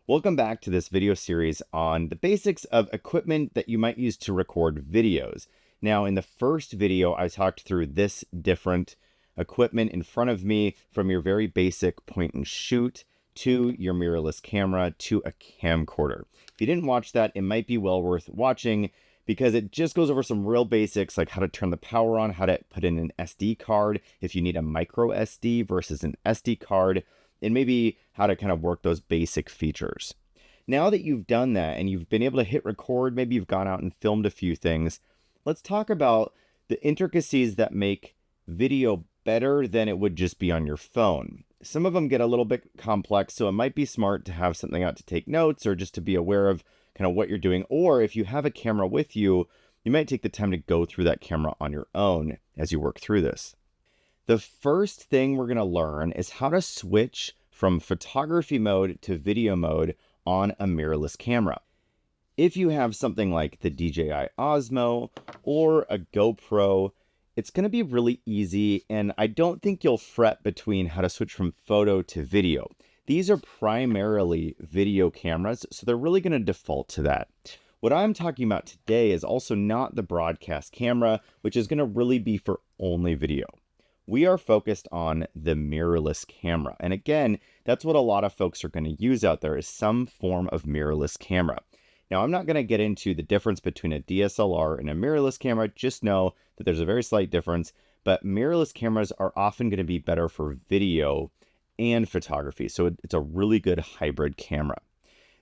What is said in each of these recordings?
Welcome back to this video series on the basics of equipment that you might use to record videos. Now, in the first video, I talked through this different equipment in front of me, from your very basic point and shoot to your mirrorless camera to a camcorder. If you didn't watch that, it might be well worth watching because it just goes over some real basics like how to turn the power on, how to put in an SD card if you need a micro SD versus an SD card, and maybe how to kind of work those basic features. Now that you've done that and you've been able to hit record, maybe you've gone out and filmed a few things, let's talk about the intricacies that make video better than it would just be on your phone. Some of them get a little bit complex, so it might be smart to have something out to take notes or just to be aware of kind of what you're doing. Or if you have a camera with you, you might take the time to go through that camera on your own as you work through this. The first thing we're going to learn is how to switch from photography mode to video mode on a mirrorless camera. If you have something like the DJI Osmo or a GoPro, it's going to be really easy, and I don't think you'll fret between how to switch from photo to video. These are primarily video cameras, so they're really going to default to that. What I'm talking about today is also not the broadcast camera, which is going to really be for only video. We are focused on the mirrorless camera. And again, that's what a lot of folks are going to use out there, is some form of mirrorless camera. Now, I'm not going to get into the difference between a DSLR and a mirrorless camera. Just know that there's a very slight difference, but mirrorless cameras are often going to be better for video and photography. So it's a really good hybrid camera.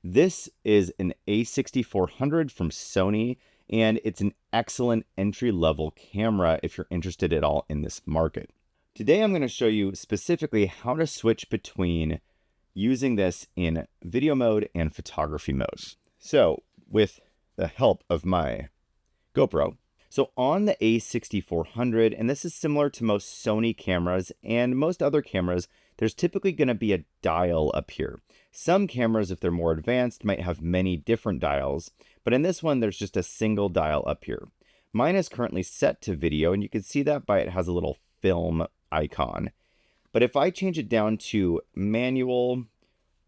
This is an A6400 from Sony, and it's an excellent entry-level camera if you're interested at all in this market. Today, I'm going to show you specifically how to switch between using this in video mode and photography mode. So with the help of my GoPro, so on the A6400, and this is similar to most Sony cameras and most other cameras, there's typically going to be a dial up here. Some cameras, if they're more advanced, might have many different dials, but in this one, there's just a single dial up here. Mine is currently set to video, and you can see that by it has a little film icon. But if I change it down to manual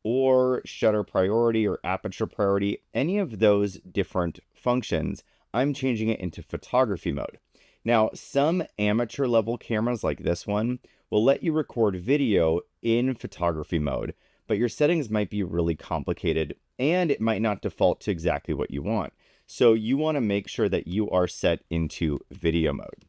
or shutter priority or aperture priority, any of those different functions, I'm changing it into photography mode. Now, some amateur level cameras like this one will let you record video in photography mode, but your settings might be really complicated and it might not default to exactly what you want. So you want to make sure that you are set into video mode.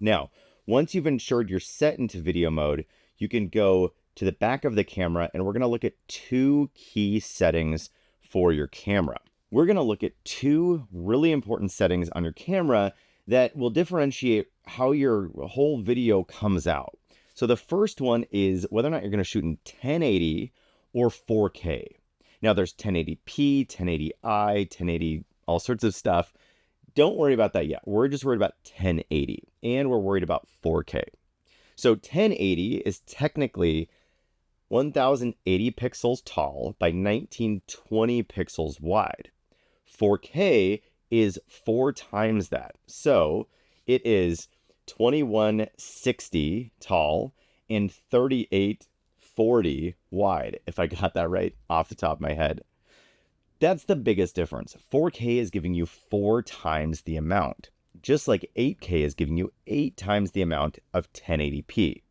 Now, once you've ensured you're set into video mode, you can go to the back of the camera and we're going to look at two key settings for your camera. We're going to look at two really important settings on your camera that will differentiate how your whole video comes out. So the first one is whether or not you're going to shoot in 1080 or 4K. Now there's 1080p, 1080i, 1080, all sorts of stuff. Don't worry about that yet. We're just worried about 1080 and we're worried about 4K. So 1080 is technically 1080 pixels tall by 1920 pixels wide. 4K is 4 times that. So it is 2160 tall and 3840 wide, if I got that right off the top of my head. That's the biggest difference. 4K is giving you 4 times the amount, just like 8K is giving you 8 times the amount of 1080p.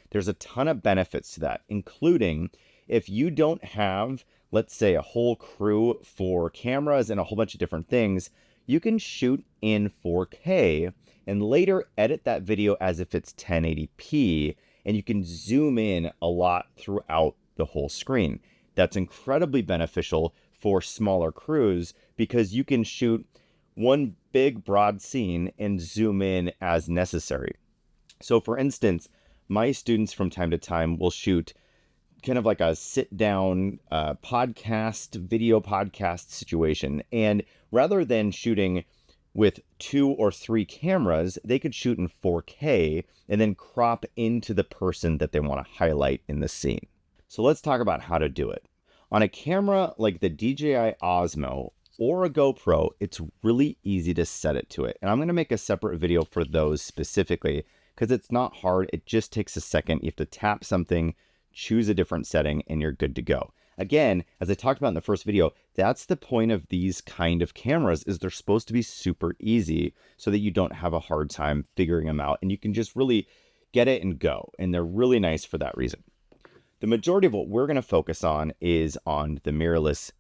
There's a ton of benefits to that, including if you don't have, let's say, a whole crew for cameras and a whole bunch of different things, you can shoot in 4K and later edit that video as if it's 1080p, and you can zoom in a lot throughout the whole screen. That's incredibly beneficial for smaller crews because you can shoot one big broad scene and zoom in as necessary. So for instance, my students from time to time will shoot kind of like a sit down video podcast situation. And rather than shooting with 2 or 3 cameras, they could shoot in 4K and then crop into the person that they want to highlight in the scene. So let's talk about how to do it. On a camera like the DJI Osmo or a GoPro, it's really easy to set it to it. And I'm going to make a separate video for those specifically because it's not hard. It just takes a second. You have to tap something, choose a different setting, and you're good to go. Again, as I talked about in the first video, that's the point of these kind of cameras, is they're supposed to be super easy so that you don't have a hard time figuring them out and you can just really get it and go. And they're really nice for that reason. The majority of what we're going to focus on is on the mirrorless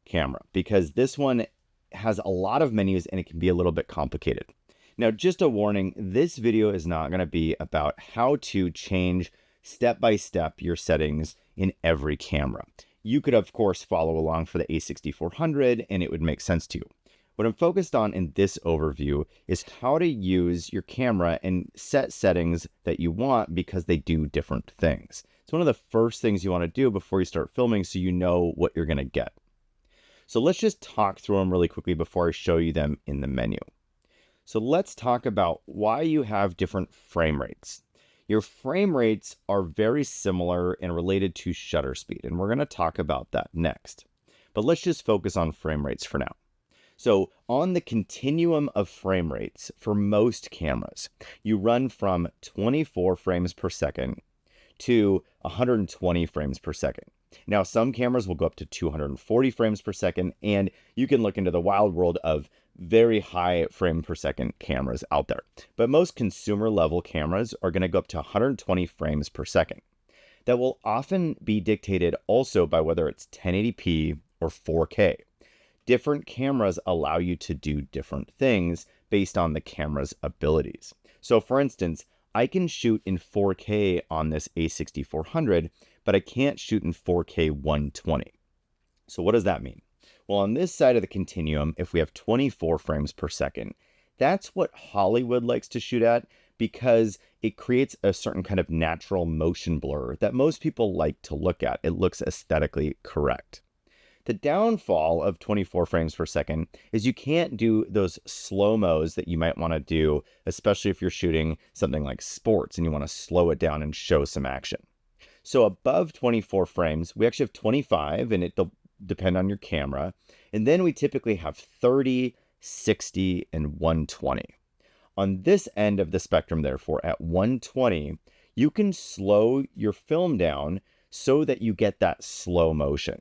camera, because this one has a lot of menus and it can be a little bit complicated. Now, just a warning, this video is not going to be about how to change step by step your settings in every camera. You could, of course, follow along for the a6400 and it would make sense to you. What I'm focused on in this overview is how to use your camera and set settings that you want, because they do different things. It's one of the first things you want to do before you start filming so you know what you're going to get. So let's just talk through them really quickly before I show you them in the menu. So let's talk about why you have different frame rates. Your frame rates are very similar and related to shutter speed, and we're going to talk about that next. But let's just focus on frame rates for now. So on the continuum of frame rates for most cameras, you run from 24 frames per second to 120 frames per second. Now, some cameras will go up to 240 frames per second, and you can look into the wild world of very high frame per second cameras out there. But most consumer level cameras are going to go up to 120 frames per second. That will often be dictated also by whether it's 1080p or 4K. Different cameras allow you to do different things based on the camera's abilities. So for instance, I can shoot in 4K on this a6400, but I can't shoot in 4K 120. So what does that mean? Well, on this side of the continuum, if we have 24 frames per second, that's what Hollywood likes to shoot at, because it creates a certain kind of natural motion blur that most people like to look at. It looks aesthetically correct. The downfall of 24 frames per second is you can't do those slow-mos that you might want to do, especially if you're shooting something like sports and you want to slow it down and show some action. So above 24 frames, we actually have 25, and it'll depend on your camera. And then we typically have 30, 60, and 120. On this end of the spectrum, therefore, at 120, you can slow your film down so that you get that slow motion.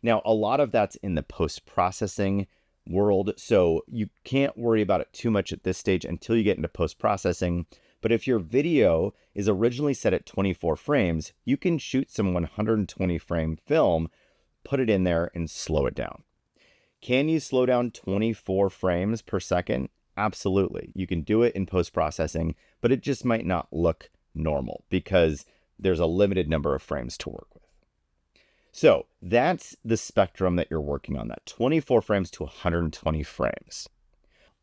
Now, a lot of that's in the post-processing world, so you can't worry about it too much at this stage until you get into post-processing. But if your video is originally set at 24 frames, you can shoot some 120 frame film, put it in there, and slow it down. Can you slow down 24 frames per second? Absolutely. You can do it in post-processing, but it just might not look normal because there's a limited number of frames to work with. So that's the spectrum that you're working on, that 24 frames to 120 frames.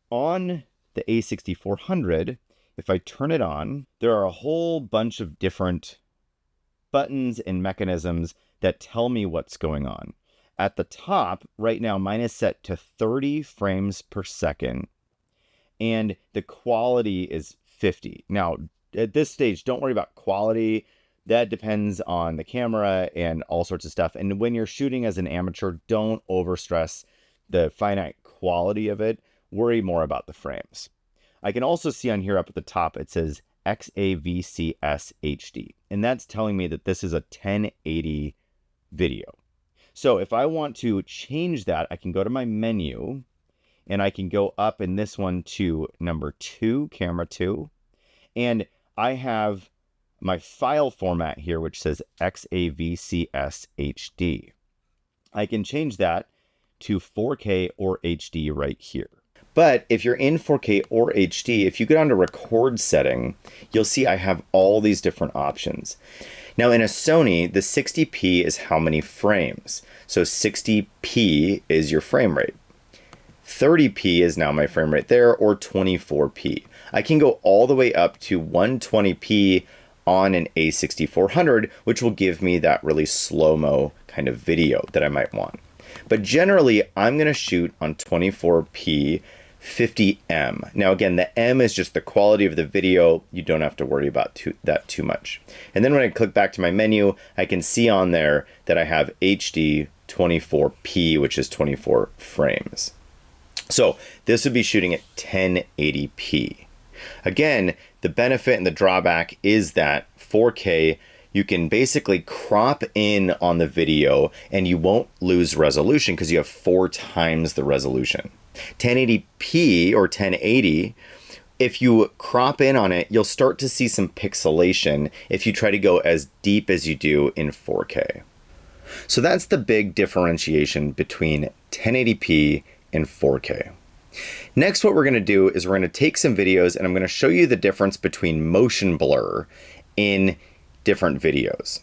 On the a6400, if I turn it on, there are a whole bunch of different buttons and mechanisms that tell me what's going on. At the top, right now, mine is set to 30 frames per second, and the quality is 50. Now, at this stage, don't worry about quality. That depends on the camera and all sorts of stuff. And when you're shooting as an amateur, don't overstress the finite quality of it. Worry more about the frames. I can also see on here up at the top, it says XAVCS HD. And that's telling me that this is a 1080 video. So if I want to change that, I can go to my menu and I can go up in this one to number 2, camera 2. And I have my file format here, which says XAVCS HD. I can change that to 4K or HD right here. But if you're in 4K or HD, if you go down to record setting, you'll see I have all these different options. Now in a Sony, the 60p is how many frames. So 60p is your frame rate. 30p is now my frame rate there, or 24p. I can go all the way up to 120p on an a6400, which will give me that really slow-mo kind of video that I might want. But generally, I'm going to shoot on 24p 50M. Now again, the M is just the quality of the video. You don't have to worry about that too much. And then when I click back to my menu, I can see on there that I have HD 24p, which is 24 frames. So this would be shooting at 1080p. Again, the benefit and the drawback is that 4K, you can basically crop in on the video and you won't lose resolution because you have 4 times the resolution. 1080p or 1080, if you crop in on it, you'll start to see some pixelation if you try to go as deep as you do in 4K. So that's the big differentiation between 1080p and 4K. Next, what we're going to do is we're going to take some videos and I'm going to show you the difference between motion blur in different videos.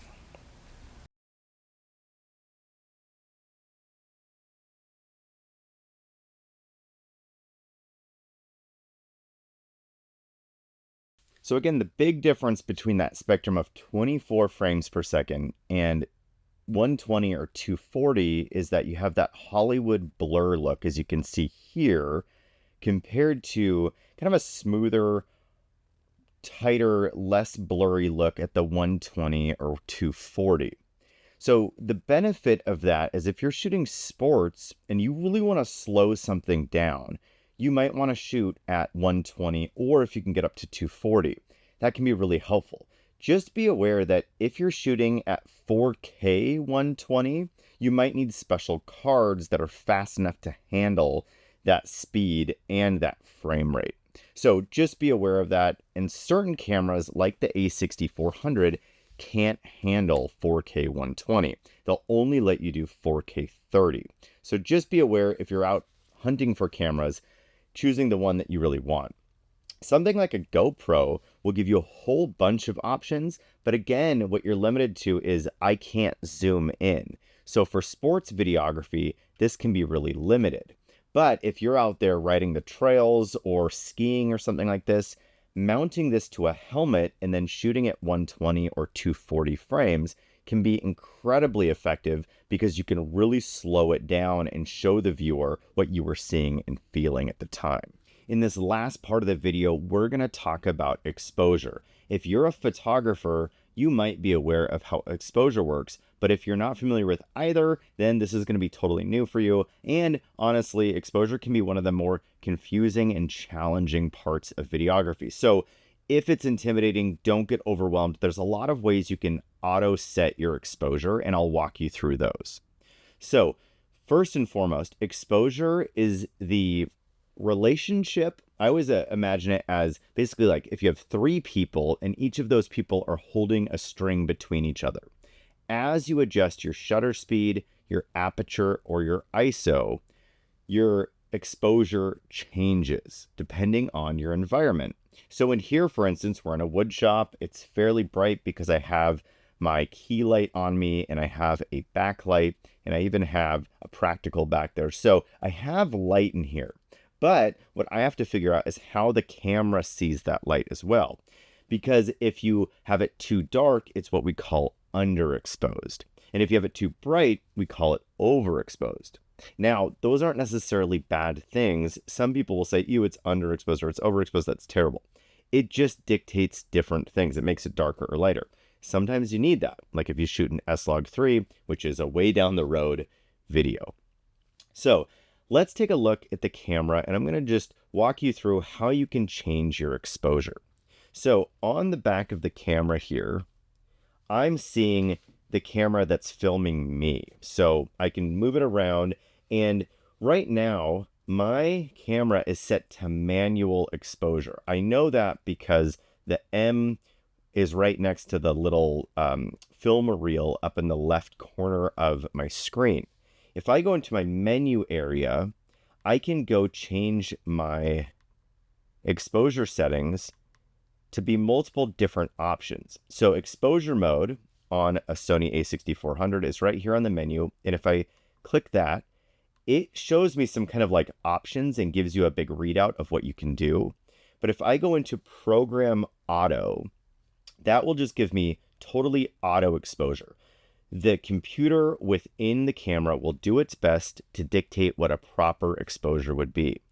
So again, the big difference between that spectrum of 24 frames per second and 120 or 240 is that you have that Hollywood blur look, as you can see here, compared to kind of a smoother, tighter, less blurry look at the 120 or 240. So the benefit of that is if you're shooting sports and you really want to slow something down, you might want to shoot at 120, or if you can get up to 240, that can be really helpful. Just be aware that if you're shooting at 4K 120, you might need special cards that are fast enough to handle that speed and that frame rate. So just be aware of that. And certain cameras like the A6400 can't handle 4K 120. They'll only let you do 4K 30. So just be aware if you're out hunting for cameras, choosing the one that you really want. Something like a GoPro will give you a whole bunch of options, but again, what you're limited to is I can't zoom in. So for sports videography, this can be really limited. But if you're out there riding the trails or skiing or something like this, mounting this to a helmet and then shooting at 120 or 240 frames can be incredibly effective because you can really slow it down and show the viewer what you were seeing and feeling at the time. In this last part of the video, we're going to talk about exposure. If you're a photographer, you might be aware of how exposure works, but if you're not familiar with either, then this is going to be totally new for you. And honestly, exposure can be one of the more confusing and challenging parts of videography. So if it's intimidating, don't get overwhelmed. There's a lot of ways you can auto set your exposure, and I'll walk you through those. So first and foremost, exposure is the relationship. I always imagine it as basically like if you have 3 people and each of those people are holding a string between each other. As you adjust your shutter speed, your aperture, or your ISO, your exposure changes depending on your environment. So in here, for instance, we're in a wood shop. It's fairly bright because I have my key light on me and I have a backlight and I even have a practical back there. So I have light in here. But what I have to figure out is how the camera sees that light as well. Because if you have it too dark, it's what we call underexposed. And if you have it too bright, we call it overexposed. Now, those aren't necessarily bad things. Some people will say, ew, it's underexposed or it's overexposed. That's terrible. It just dictates different things. It makes it darker or lighter. Sometimes you need that, like if you shoot an S-Log3, which is a way down the road video. So let's take a look at the camera, and I'm going to just walk you through how you can change your exposure. So on the back of the camera here, I'm seeing the camera that's filming me. So I can move it around, and right now my camera is set to manual exposure. I know that because the M is right next to the little film reel up in the left corner of my screen. If I go into my menu area, I can go change my exposure settings to be multiple different options. So exposure mode on a Sony a6400 is right here on the menu. And if I click that, it shows me some kind of like options and gives you a big readout of what you can do. But if I go into program auto, that will just give me totally auto exposure. The computer within the camera will do its best to dictate what a proper exposure would be.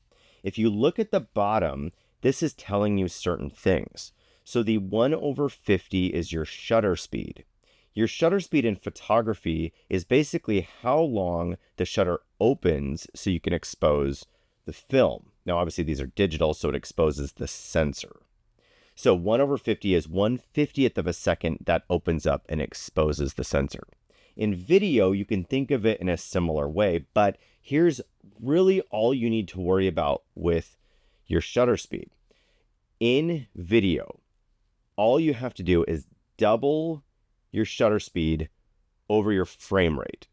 If you look at the bottom, this is telling you certain things. So the 1/50 is your shutter speed. Your shutter speed in photography is basically how long the shutter opens so you can expose the film. Now, obviously these are digital, so it exposes the sensor. So 1 over 50 is 1/50th of a second that opens up and exposes the sensor. In video, you can think of it in a similar way, but here's really all you need to worry about with your shutter speed. In video, all you have to do is double your shutter speed over your frame rate.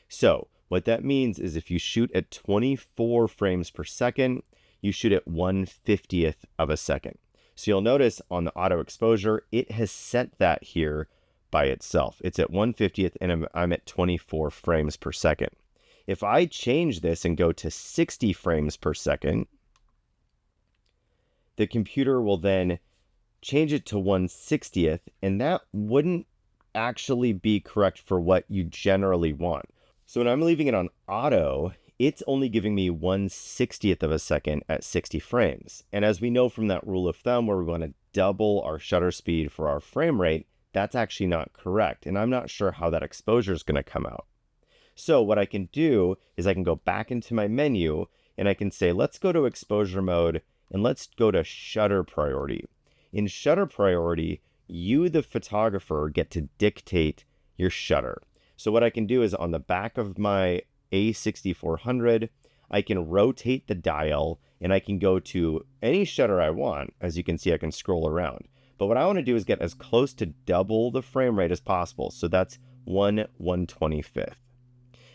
So what that means is if you shoot at 24 frames per second, you shoot at 1/50th of a second. So you'll notice on the auto exposure, it has set that here by itself. It's at 1/50th and I'm at 24 frames per second. If I change this and go to 60 frames per second, the computer will then change it to 1/60th, and that wouldn't actually be correct for what you generally want. So when I'm leaving it on auto, it's only giving me 1/60th of a second at 60 frames. And as we know from that rule of thumb where we want to double our shutter speed for our frame rate, that's actually not correct. And I'm not sure how that exposure is going to come out. So what I can do is I can go back into my menu and I can say, let's go to exposure mode and let's go to shutter priority. In shutter priority, you, the photographer, get to dictate your shutter. So what I can do is on the back of my A6400, I can rotate the dial and I can go to any shutter I want. As you can see, I can scroll around. But what I want to do is get as close to double the frame rate as possible. So that's 1/125th.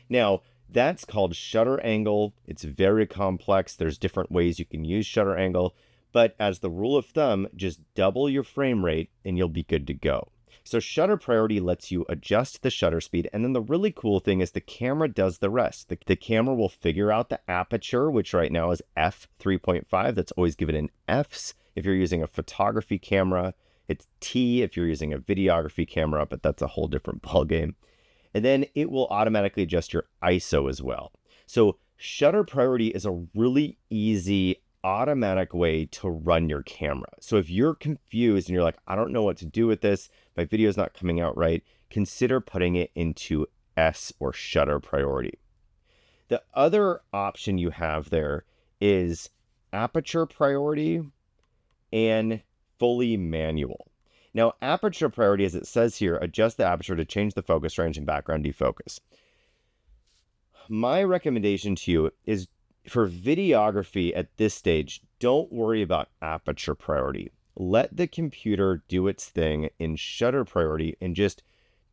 Now, that's called shutter angle. It's very complex. There's different ways you can use shutter angle. But as the rule of thumb, just double your frame rate and you'll be good to go. So shutter priority lets you adjust the shutter speed. And then the really cool thing is the camera does the rest. The camera will figure out the aperture, which right now is f3.5. That's always given in Fs if you're using a photography camera. It's T if you're using a videography camera, but that's a whole different ballgame. And then it will automatically adjust your ISO as well. So shutter priority is a really easy automatic way to run your camera. So if you're confused and you're like, I don't know what to do with this, my video is not coming out right, consider putting it into S or shutter priority. The other option you have there is aperture priority and fully manual. Now, aperture priority, as it says here, adjust the aperture to change the focus range and background defocus. My recommendation to you is for videography at this stage, don't worry about aperture priority. Let the computer do its thing in shutter priority and just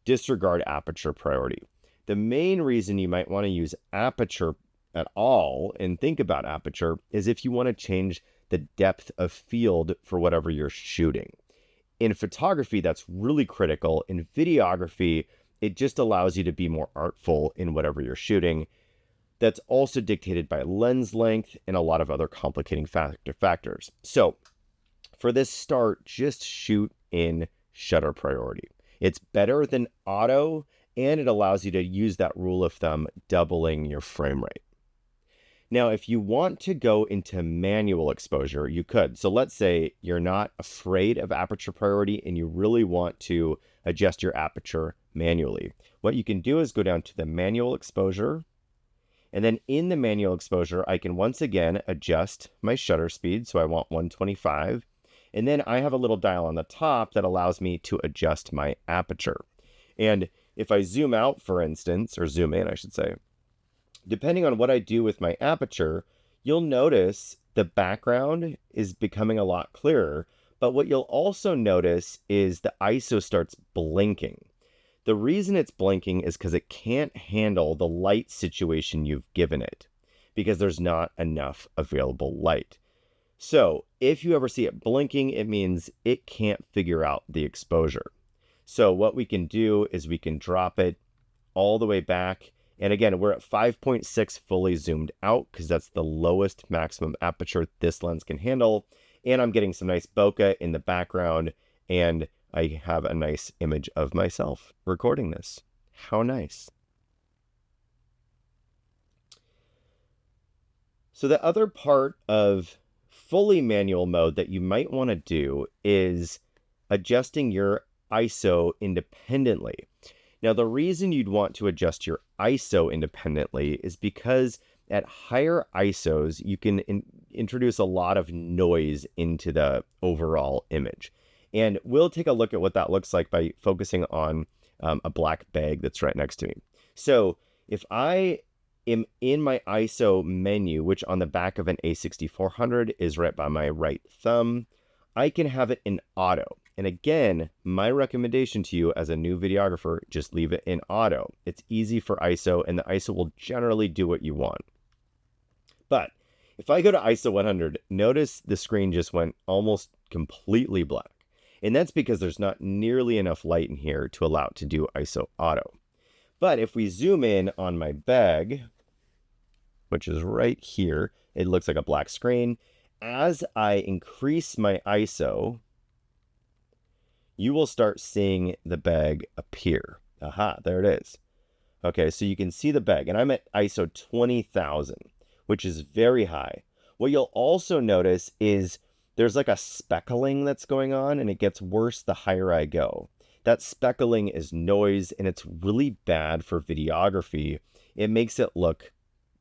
disregard aperture priority. The main reason you might want to use aperture at all and think about aperture is if you want to change the depth of field for whatever you're shooting. In photography, that's really critical. In videography, it just allows you to be more artful in whatever you're shooting. That's also dictated by lens length and a lot of other complicating factors. So for this start, just shoot in shutter priority. It's better than auto, and it allows you to use that rule of thumb, doubling your frame rate. Now, if you want to go into manual exposure, you could. So let's say you're not afraid of aperture priority and you really want to adjust your aperture manually. What you can do is go down to the manual exposure. And then in the manual exposure, I can once again adjust my shutter speed. So I want 125. And then I have a little dial on the top that allows me to adjust my aperture. And if I zoom out, for instance, or zoom in, I should say, depending on what I do with my aperture, you'll notice the background is becoming a lot clearer. But what you'll also notice is the ISO starts blinking. The reason it's blinking is because it can't handle the light situation you've given it because there's not enough available light. So if you ever see it blinking, it means it can't figure out the exposure. So what we can do is we can drop it all the way back. And again, we're at 5.6 fully zoomed out because that's the lowest maximum aperture this lens can handle. And I'm getting some nice bokeh in the background, and I have a nice image of myself recording this. How nice. So the other part of fully manual mode that you might want to do is adjusting your ISO independently. Now, the reason you'd want to adjust your ISO independently is because at higher ISOs, you can introduce a lot of noise into the overall image. And we'll take a look at what that looks like by focusing on a black bag that's right next to me. So if I am in my ISO menu, which on the back of an A6400 is right by my right thumb, I can have it in auto. And again, my recommendation to you as a new videographer, just leave it in auto. It's easy for ISO, and the ISO will generally do what you want. But if I go to ISO 100, notice the screen just went almost completely black. And that's because there's not nearly enough light in here to allow it to do ISO auto. But if we zoom in on my bag, which is right here, it looks like a black screen. As I increase my ISO, you will start seeing the bag appear. Aha, there it is. Okay, so you can see the bag, and I'm at ISO 20,000, which is very high. What you'll also notice is there's like a speckling that's going on, and it gets worse the higher I go. That speckling is noise, and it's really bad for videography. It makes it look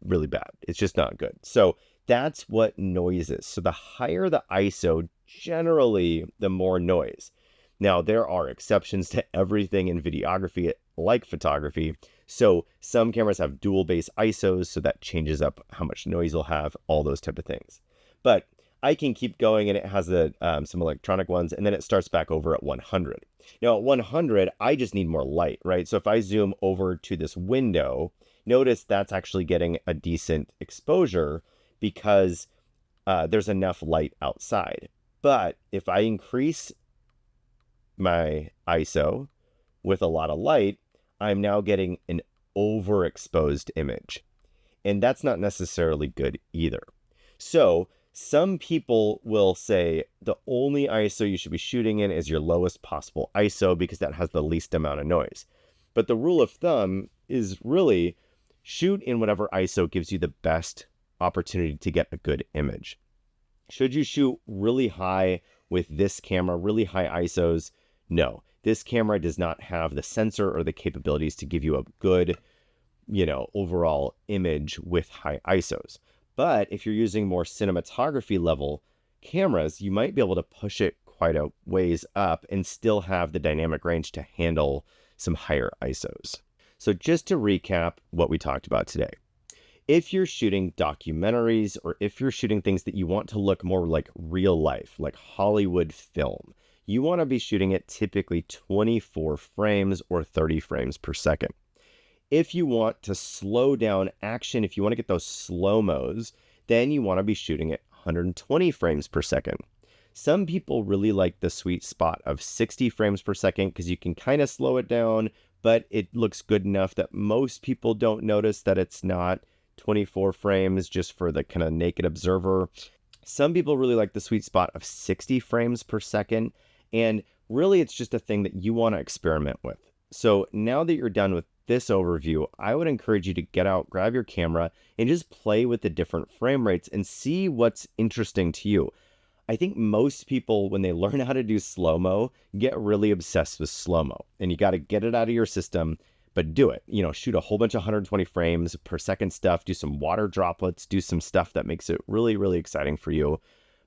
really bad. It's just not good. So that's what noise is. So the higher the ISO, generally, the more noise. Now, there are exceptions to everything in videography, like photography. So some cameras have dual base ISOs, so that changes up how much noise you'll have, all those type of things. But I can keep going, and it has some electronic ones, and then it starts back over at 100. Now, at 100, I just need more light, right? So if I zoom over to this window, notice that's actually getting a decent exposure because there's enough light outside. But if I increase my ISO with a lot of light, I'm now getting an overexposed image. And that's not necessarily good either. So some people will say the only ISO you should be shooting in is your lowest possible ISO because that has the least amount of noise. But the rule of thumb is really shoot in whatever ISO gives you the best opportunity to get a good image. Should you shoot really high with this camera, really high ISOs? No, this camera does not have the sensor or the capabilities to give you a good, overall image with high ISOs. But if you're using more cinematography level cameras, you might be able to push it quite a ways up and still have the dynamic range to handle some higher ISOs. So just to recap what we talked about today. If you're shooting documentaries or if you're shooting things that you want to look more like real life, like Hollywood film, you want to be shooting at typically 24 frames or 30 frames per second. If you want to slow down action, if you want to get those slow-mos, then you want to be shooting at 120 frames per second. Some people really like the sweet spot of 60 frames per second because you can kind of slow it down, but it looks good enough that most people don't notice that it's not 24 frames just for the kind of naked observer. Some people really like the sweet spot of 60 frames per second. And really, it's just a thing that you want to experiment with. So now that you're done with this overview, I would encourage you to get out, grab your camera, and just play with the different frame rates and see what's interesting to you. I think most people, when they learn how to do slow-mo, get really obsessed with slow-mo. And you got to get it out of your system, but do it. Shoot a whole bunch of 120 frames per second stuff, do some water droplets, do some stuff that makes it really, really exciting for you.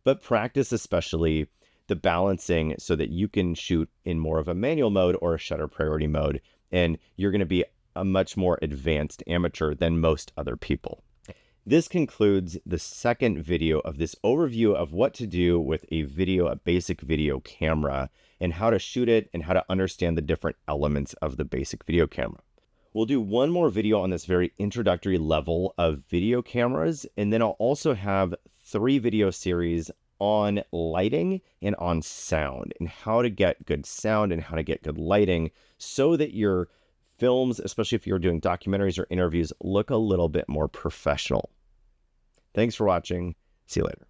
But practice especially the balancing so that you can shoot in more of a manual mode or a shutter priority mode, and you're going to be a much more advanced amateur than most other people. This concludes the second video of this overview of what to do with a basic video camera and how to shoot it and how to understand the different elements of the basic video camera. We'll do one more video on this very introductory level of video cameras, and then I'll also have 3 video series on lighting and on sound and how to get good sound and how to get good lighting so that your films, especially if you're doing documentaries or interviews, look a little bit more professional. Thanks for watching. See you later.